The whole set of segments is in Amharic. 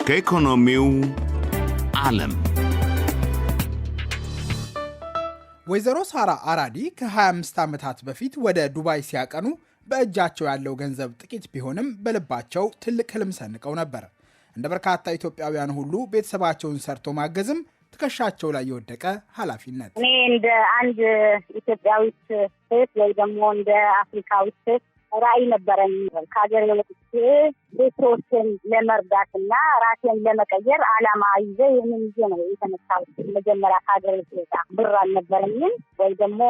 ከኢኮኖሚው ዓለም ወይዘሮ ሳራ አራዲ ከ25 ዓመታት በፊት ወደ ዱባይ ሲያቀኑ በእጃቸው ያለው ገንዘብ ጥቂት ቢሆንም በልባቸው ትልቅ ህልም ሰንቀው ነበር። እንደ በርካታ ኢትዮጵያውያን ሁሉ ቤተሰባቸውን ሰርቶ ማገዝም ትከሻቸው ላይ የወደቀ ኃላፊነት። እኔ እንደ አንድ ኢትዮጵያዊት ሴት ወይ ደግሞ እንደ አፍሪካዊት ሴት ራዕይ ነበረኝ። ከሀገር ወጥቼ ቤተሰቦቼን ለመርዳትና ራሴን ለመቀየር ዓላማ ይዤ ይህንን ይዤ ነው የተነሳሁት። መጀመሪያ ከሀገር ስወጣ ብር አልነበረኝም ወይ ደግሞ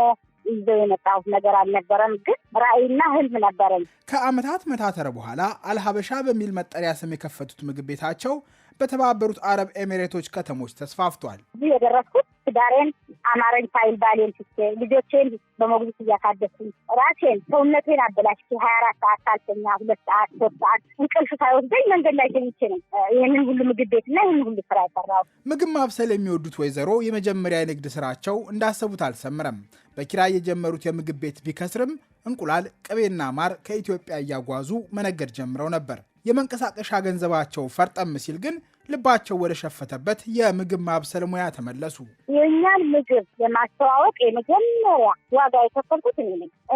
ይዘው የመጣሁት ነገር አልነበረም፣ ግን ራዕይና ህልም ነበረኝ። ከዓመታት መታተር በኋላ አልሀበሻ በሚል መጠሪያ ስም የከፈቱት ምግብ ቤታቸው በተባበሩት አረብ ኤሚሬቶች ከተሞች ተስፋፍቷል። እዚህ የደረስኩት ትዳሬን አማረኝ ሳይል ባሌን ትቼ ልጆቼን በሞግዚት እያሳደስኩኝ ራሴን ሰውነቴን አበላሽቼ 24 ሰዓት ሳልተኛ 2 ሰዓት 3 ሰዓት እንቅልፍ ሳይወስደኝ መንገድ ላይ ተኝቼ ነው ይህንን ሁሉ ምግብ ቤትና ይህንን ሁሉ ስራ የሰራሁት። ምግብ ማብሰል የሚወዱት ወይዘሮ የመጀመሪያ የንግድ ስራቸው እንዳሰቡት አልሰምረም። በኪራይ የጀመሩት የምግብ ቤት ቢከስርም እንቁላል፣ ቅቤና ማር ከኢትዮጵያ እያጓዙ መነገድ ጀምረው ነበር። የመንቀሳቀሻ ገንዘባቸው ፈርጠም ሲል ግን ልባቸው ወደ ሸፈተበት የምግብ ማብሰል ሙያ ተመለሱ። የእኛን ምግብ የማስተዋወቅ የመጀመሪያ ዋጋ የከፈልኩት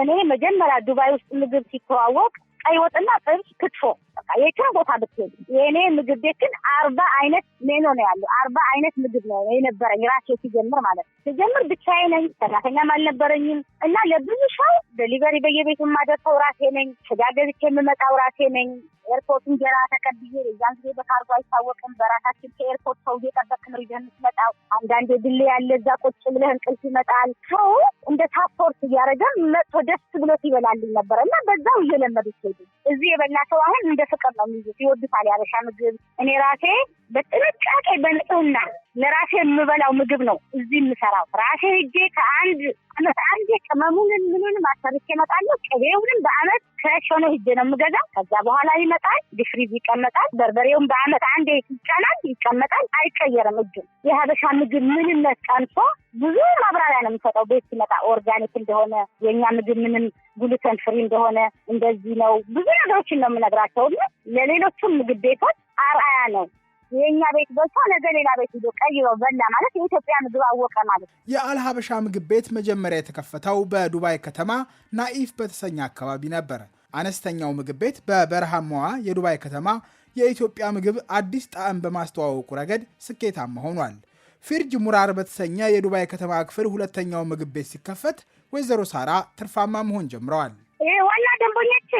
እኔ መጀመሪያ ዱባይ ውስጥ ምግብ ሲተዋወቅ ቀይ ወጥና ጥብስ፣ ክትፎ በቃ የትም ቦታ ብትሄድ የእኔ ምግብ ቤት ግን 40 አይነት ሜኖ ነው ያለው። 40 አይነት ምግብ ነው የነበረኝ ራሴ ሲጀምር ማለት ነው። ሲጀምር ብቻዬ ነኝ፣ ሰራተኛም አልነበረኝም እና ለብዙ ሰው ዴሊቨሪ በየቤቱ የማደርሰው ራሴ ነኝ። ስጋ ገዝቼ የምመጣው ራሴ ነኝ። ኤርፖርት እንጀራ ተቀብዬ የዛን ጊዜ በካርጎ አይታወቅም። በራሳችን ከኤርፖርት ሰው እየጠበቅን ነው ይዘን የምትመጣው። አንዳንዴ ድል ያለ እዛ ቁጭ ብለህ እንቅልፍ ይመጣል። ሰው እንደ ሳፖርት እያደረገን መጥቶ ደስ ብሎት ይበላልኝ ነበር እና በዛው እየለመዱት ሄዱ። እዚህ የበላ ሰው አሁን እንደ ፍቅር ነው የሚይዙት፣ ይወዱታል ያበሻ ምግብ። እኔ ራሴ በጥንቃቄ በንጽህና ለራሴ የምበላው ምግብ ነው እዚህ የምሰራው። ራሴ ሄጄ ከአንድ አመት አንዴ ቅመሙንን ምኑንም አሰርቼ እመጣለሁ። ቅቤውንም በአመት ከሾነ ሄጄ ነው የምገዛው። ከዛ በኋላ ይመጣል፣ ዲፍሪዝ ይቀመጣል። በርበሬውም በአመት አንዴ ይጫናል፣ ይቀመጣል፣ አይቀየርም። እጁ የሀበሻ ምግብ ምንነት ቀምሶ ብዙ ማብራሪያ ነው የሚሰጠው። ቤት ሲመጣ ኦርጋኒክ እንደሆነ የእኛ ምግብ ምንም ግሉተን ፍሪ እንደሆነ እንደዚህ ነው። ብዙ ነገሮችን ነው የምነግራቸው። ለሌሎቹም ምግብ ቤቶች አርአያ ነው። የኛ ቤት በልቶ ነገ ሌላ ቤት ሄዶ ቀይሮ በላ ማለት የኢትዮጵያ ምግብ አወቀ ማለት ነው። የአልሀበሻ ምግብ ቤት መጀመሪያ የተከፈተው በዱባይ ከተማ ናኢፍ በተሰኘ አካባቢ ነበር። አነስተኛው ምግብ ቤት በበረሃማዋ የዱባይ ከተማ የኢትዮጵያ ምግብ አዲስ ጣዕም በማስተዋወቁ ረገድ ስኬታማ ሆኗል። ፊርጅ ሙራር በተሰኘ የዱባይ ከተማ ክፍል ሁለተኛው ምግብ ቤት ሲከፈት ወይዘሮ ሳራ ትርፋማ መሆን ጀምረዋል። ዋና ደንበኞች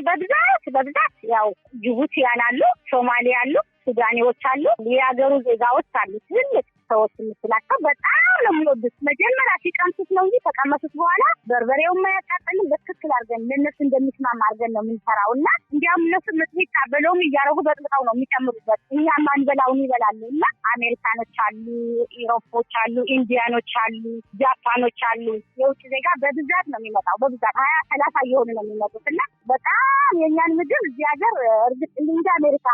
በብዛት ያው ጅቡቲያን አሉ፣ ሶማሊያ አሉ፣ ሱዳኔዎች አሉ፣ የሀገሩ ዜጋዎች አሉ። ትልቅ ሰዎች የምትላቸው በጣም ነው የሚወዱት። መጀመሪያ ሲቀምሱት ነው እንጂ ተቀመሱት በኋላ በርበሬውን ማያቃጥልም። በትክክል አድርገን ለእነሱ እንደሚስማማ አድርገን ነው የምንሰራው እና እንዲያውም እነሱ ምጥሚጣ በሎሚ እያደረጉ በጥብጠው ነው የሚጨምሩበት። እኛም አንበላውን ይበላሉ እና አሜሪካኖች አሉ፣ ኢሮፖች አሉ፣ ኢንዲያኖች አሉ፣ ጃፓኖች አሉ። የውጭ ዜጋ በብዛት ነው የሚመጣው። በብዛት 20-30 እየሆኑ ነው የሚመጡት እና በጣም የእኛን ምግብ እዚህ ሀገር እርግጥ እንደ አሜሪካ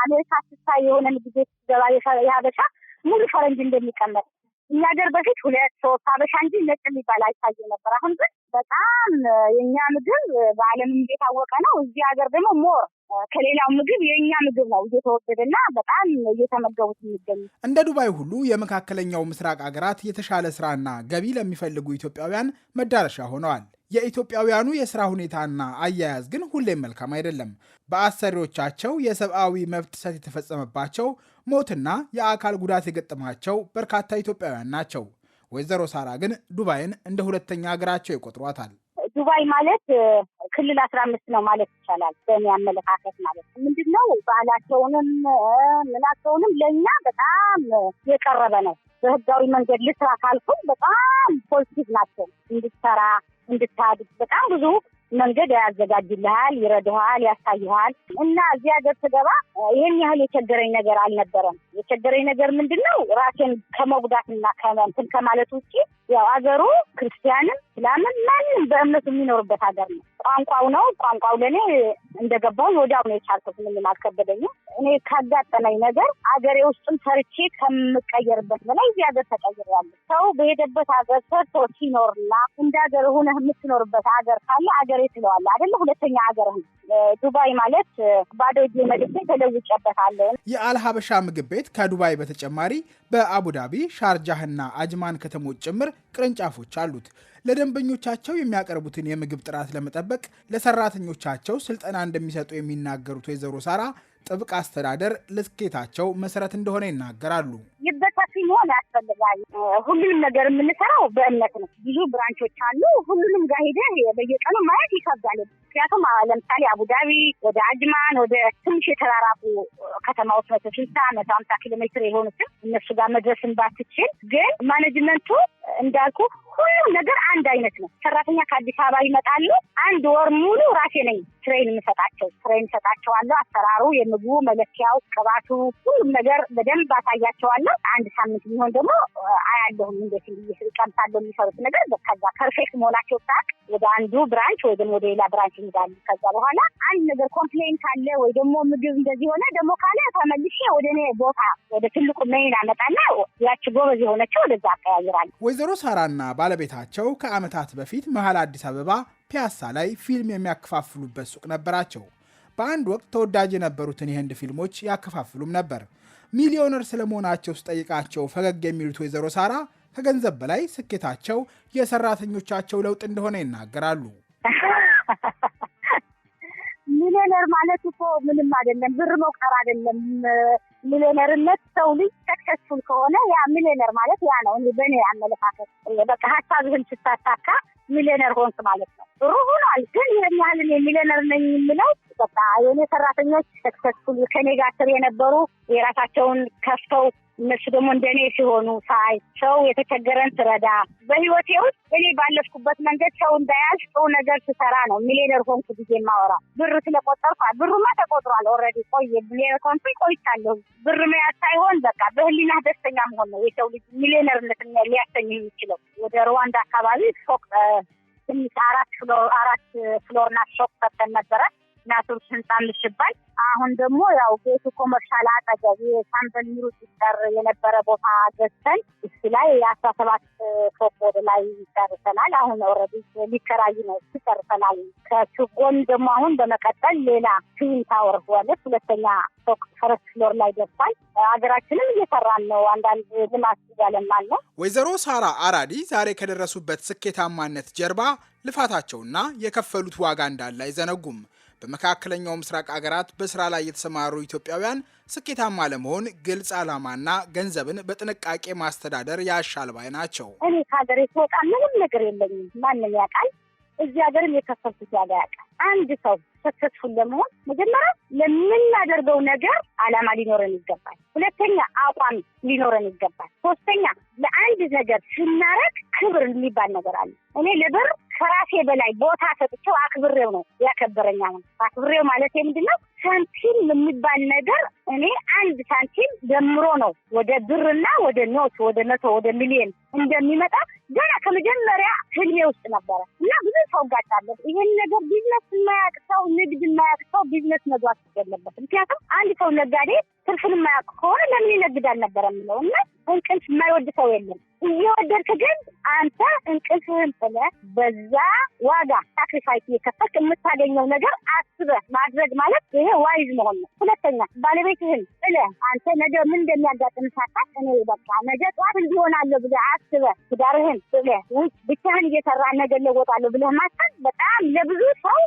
ስታይ የሆነ ምግብ ቤት ገባ የሀበሻ ሙሉ ፈረንጅ እንደሚቀመጥ እኛ ሀገር በፊት 2-3 ሀበሻ እንጂ ነጭ የሚባል አይታየ ነበር። አሁን ግን በጣም የእኛ ምግብ በዓለም እየታወቀ ነው። እዚህ ሀገር ደግሞ ሞር ከሌላው ምግብ የእኛ ምግብ ነው እየተወደደና በጣም እየተመገቡት የሚገኙ። እንደ ዱባይ ሁሉ የመካከለኛው ምስራቅ ሀገራት የተሻለ ስራና ገቢ ለሚፈልጉ ኢትዮጵያውያን መዳረሻ ሆነዋል። የኢትዮጵያውያኑ የስራ ሁኔታና አያያዝ ግን ሁሌም መልካም አይደለም። በአሰሪዎቻቸው የሰብአዊ መብት ጥሰት የተፈጸመባቸው፣ ሞትና የአካል ጉዳት የገጠማቸው በርካታ ኢትዮጵያውያን ናቸው። ወይዘሮ ሳራ ግን ዱባይን እንደ ሁለተኛ ሀገራቸው ይቆጥሯታል። ዱባይ ማለት ክልል 15 ነው ማለት ይቻላል። በእኔ አመለካከት ማለት ምንድነው ባህላቸውንም ምናቸውንም ለእኛ በጣም የቀረበ ነው። በህጋዊ መንገድ ልስራ ካልኩኝ በጣም ፖዚቲቭ ናቸው። እንድትሰራ እንድታድግ በጣም ብዙ መንገድ ያዘጋጅልሃል፣ ይረዳሃል፣ ያሳይሃል እና እዚህ ሀገር ስገባ ይህን ያህል የቸገረኝ ነገር አልነበረም። የቸገረኝ ነገር ምንድነው ራሴን ከመጉዳትና ከማለት ውጭ ያው አገሩ ክርስቲያንም እስላምም ማንም በእምነቱ የሚኖርበት ሀገር ነው። ቋንቋው ነው። ቋንቋው ለኔ እንደገባው ወዲያው ነው የቻልኩት። ምንም አልከበደኝም። እኔ ካጋጠመኝ ነገር አገሬ ውስጥም ሰርቼ ከምቀየርበት በላይ እዚህ ሀገር ተቀይሬያለሁ። ሰው በሄደበት ሀገር ሰርቶ ሲኖርና እንደ ሀገር ሆነህ የምትኖርበት ሀገር ካለ አገሬ ትለዋለህ አይደለ? ሁለተኛ ሀገር ነው። ዱባይ ማለት ባዶ እጄ መድቤ ተለውጬበታለሁ። የአልሀበሻ ምግብ ቤት ከዱባይ በተጨማሪ በአቡዳቢ ሻርጃህና አጅማን ከተሞች ጭምር ቅርንጫፎች አሉት። ለደንበኞቻቸው የሚያቀርቡትን የምግብ ጥራት ለመጠበቅ ለሰራተኞቻቸው ስልጠና እንደሚሰጡ የሚናገሩት ወይዘሮ ሳራ ጥብቅ አስተዳደር ለስኬታቸው መሰረት እንደሆነ ይናገራሉ። ይበታፊ መሆን ያስፈልጋል። ሁሉንም ነገር የምንሰራው በእምነት ነው። ብዙ ብራንቾች አሉ። ሁሉንም ጋር ሄደህ በየቀኑ ማየት ይከብዳል። ምክንያቱም ለምሳሌ አቡዳቢ ወደ አጅማን ወደ ትንሽ የተራራቁ ከተማዎች 160-150 ኪሎ ሜትር የሆኑትን እነሱ ጋር መድረስን ባትችል ግን ማኔጅመንቱ እንዳልኩ ሁሉም ነገር አንድ አይነት ነው። ሰራተኛ ከአዲስ አበባ ይመጣሉ። አንድ ወር ሙሉ ራሴ ነኝ ትሬን እሰጣቸዋለሁ። አሰራሩ፣ የምግቡ መለኪያው፣ ቅባቱ፣ ሁሉም ነገር በደንብ አሳያቸዋለሁ። አንድ ሳምንት የሚሆን ደግሞ አያለሁም እንዴት ይቀምሳሉ የሚሰሩት ነገር። ከዛ ፐርፌክት መሆናቸው ታቅ ወደ አንዱ ብራንች ወይ ደግሞ ወደ ሌላ ብራንች ይሄዳሉ። ከዛ በኋላ አንድ ነገር ኮምፕሌን ካለ ወይ ደግሞ ምግብ እንደዚህ ሆነ ደግሞ ካለ ተመልሼ ወደ እኔ ቦታ ወደ ትልቁ ሜን አመጣና ያቺ ጎበዝ የሆነችው ወደዛ አቀያይራለሁ። ወይዘሮ ሳራና ባለቤታቸው ከዓመታት በፊት መሀል አዲስ አበባ ፒያሳ ላይ ፊልም የሚያከፋፍሉበት ሱቅ ነበራቸው። በአንድ ወቅት ተወዳጅ የነበሩትን የህንድ ፊልሞች ያከፋፍሉም ነበር። ሚሊዮነር ስለመሆናቸው ስጠይቃቸው ፈገግ የሚሉት ወይዘሮ ሳራ ከገንዘብ በላይ ስኬታቸው የሰራተኞቻቸው ለውጥ እንደሆነ ይናገራሉ። ሚሊዮነር ማለት እኮ ምንም አይደለም፣ ብር መቁጠር አይደለም። ሚሊዮነርነት ሰው ልጅ ሰክሰስፉል ከሆነ ያ ሚሊዮነር ማለት ያ ነው። በእኔ አመለካከት በቃ ሀሳብህን ስታሳካ ሚሊዮነር ሆንክ ማለት ነው። ጥሩ ሆኗል። ግን ይህን ያህል ሚሊዮነር ነኝ የምለው በቃ የኔ ሰራተኞች ሰክሰስፉል ከኔ ጋር ስር የነበሩ የራሳቸውን ከፍተው እነሱ ደግሞ እንደኔ ሲሆኑ ሳይ ሰው የተቸገረን ስረዳ በህይወቴ ውስጥ እኔ ባለፍኩበት መንገድ ሰው እንዳያዝ ጥሩ ነገር ስሰራ ነው ሚሊዮነር ሆንኩ ብዬ የማወራ። ብር ስለቆጠርኩ ብሩማ ተቆጥሯል። ኦልሬዲ ሚሊዮነር ሆንኩ ቆይቻለሁ። ብር መያዝ ሳይሆን በቃ በህሊና ደስተኛ መሆን ነው የሰው ልጅ ሚሊዮነርነት ሊያሰኝ የሚችለው። ወደ ሩዋንዳ አካባቢ ፎቅ ትንሽ 4 ፍሎር ናት ሾፕ ሰጥተን ነበረ። ናቱርስ ህንጻ ምሽባል። አሁን ደግሞ ያው ቤቱ ኮመርሻል አጠገብ የሳምበል ሚሩት ይሰር የነበረ ቦታ ገዝተን እሱ ላይ 17 ፎቅ ወደ ላይ ይጨርሰናል። አሁን ኦልሬዲ ሊከራይ ነው ይጨርሰናል። ከሱቆን ደግሞ አሁን በመቀጠል ሌላ ትዊን ታወር ማለት ሁለተኛ ፎቅ ፈረስ ፍሎር ላይ ደርሷል። ሀገራችንም እየሰራን ነው። አንዳንድ ልማት እያለማን ነው። ወይዘሮ ሳራ አራዲ ዛሬ ከደረሱበት ስኬታማነት ጀርባ ልፋታቸውና የከፈሉት ዋጋ እንዳለ አይዘነጉም። በመካከለኛው ምስራቅ አገራት በስራ ላይ የተሰማሩ ኢትዮጵያውያን ስኬታማ ለመሆን ግልጽ ዓላማና ገንዘብን በጥንቃቄ ማስተዳደር ያሻል ባይ ናቸው። እኔ ከሀገሬ ስወጣ ምንም ነገር የለኝም። ማንም ያውቃል። እዚህ ሀገርም የከፈልኩት ዋጋ ያውቃል። አንድ ሰው ሰክሰስፉል ለመሆን መጀመሪያ ለምናደርገው ነገር ዓላማ ሊኖረን ይገባል። ሁለተኛ አቋም ሊኖረን ይገባል። ሶስተኛ ለአንድ ነገር ስናረግ ክብር የሚባል ነገር አለ። እኔ ለብር ከራሴ በላይ ቦታ ሰጥቼው አክብሬው ነው ያከበረኛ ነው። አክብሬው ማለት ምንድነው? ሳንቲም የሚባል ነገር እኔ አንድ ሳንቲም ደምሮ ነው ወደ ብርና ወደ ኖት ወደ 100 ወደ ሚሊዮን እንደሚመጣ ገና ከመጀመሪያ ህልሜ ውስጥ ነበረ እና ብዙ ሰው ጋጣለሁ። ይሄን ነገር ቢዝነስ የማያውቅ ሰው፣ ንግድ የማያውቅ ሰው ቢዝነስ መግባት የለበት። ምክንያቱም አንድ ሰው ነጋዴ ትርፍን የማያውቅ ከሆነ ለምን ይነግዳል ነበር የሚለው እና እንቅልፍ የማይወድ ሰው የለም። እየወደድክ ግን አንተ እንቅልፍህን ጥለህ በዛ ዋጋ ሳክሪፋይስ እየከፈልክ የምታገኘው ነገር አስበህ ማድረግ ማለት ይሄ ዋይዝ መሆን ነው። ሁለተኛ ባለቤትህን ጥለህ አንተ ነገ ምን እንደሚያጋጥም ሳታውቅ እኔ በቃ ነገ ጠዋት እንዲሆናለሁ ብለህ አስበህ ትዳርህን ጥለህ ውጭ ብቻህን እየሰራ ነገ ለወጣለሁ ብለህ ማሰብ በጣም ለብዙ ሰው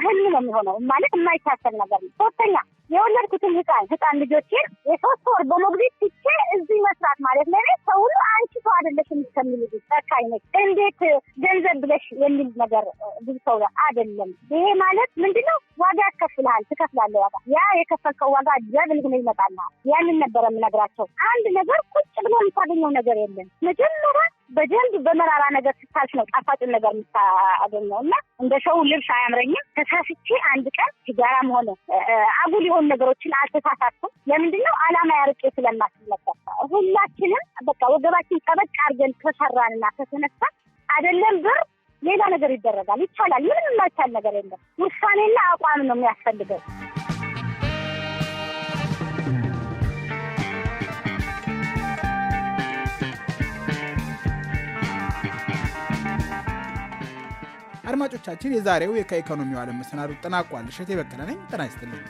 ህልም ነው የሚሆነው፣ ማለት የማይታሰብ ነገር ነው። ሶስተኛ የወለድኩትን ህፃን ልጆቼን የ3 ወር በሞግዚት ትቼ እዚህ መስራት ማለት ለኔ ሰው ሁሉ አንቺ ሰው አይደለሽም ከሚሉ ተካይ ነች። እንዴት ገንዘብ ብለሽ የሚል ነገር ብዙ ሰው አይደለም። ይሄ ማለት ምንድነው? ዋጋ ያስከፍልሃል፣ ትከፍላለህ ዋጋ። ያ የከፈልከው ዋጋ ደብል ሆኖ ይመጣል። ያንን ነበር የምነግራቸው። አንድ ነገር ቁጭ ብሎ የምታገኘው ነገር የለም። መጀመሪያ በደንብ በመራራ ነገር ስታልፍ ነው ጣፋጭን ነገር የምታገኘው እና እንደ ሰው ልብስ አያምረኝም። ተሳስቼ አንድ ቀን ሲጋራም ሆነ አጉል የሆኑ ነገሮችን አልተሳሳትኩም። ለምንድነው? ዓላማ ያርቄ ስለማስብ ነበር። ሁላችንም በቃ ወገባችን ጠበቅ አድርገን ከሰራንና ከተነሳ አይደለም ብር ሌላ ነገር ይደረጋል። ይቻላል። ምንም የማይቻል ነገር የለም። ውሳኔና አቋም ነው የሚያስፈልገው። አድማጮቻችን፣ የዛሬው የከኢኮኖሚው ዓለም መሰናዶ ተጠናቋል። እሸቴ በቀለ ነኝ። ጤና ይስጥልኝ።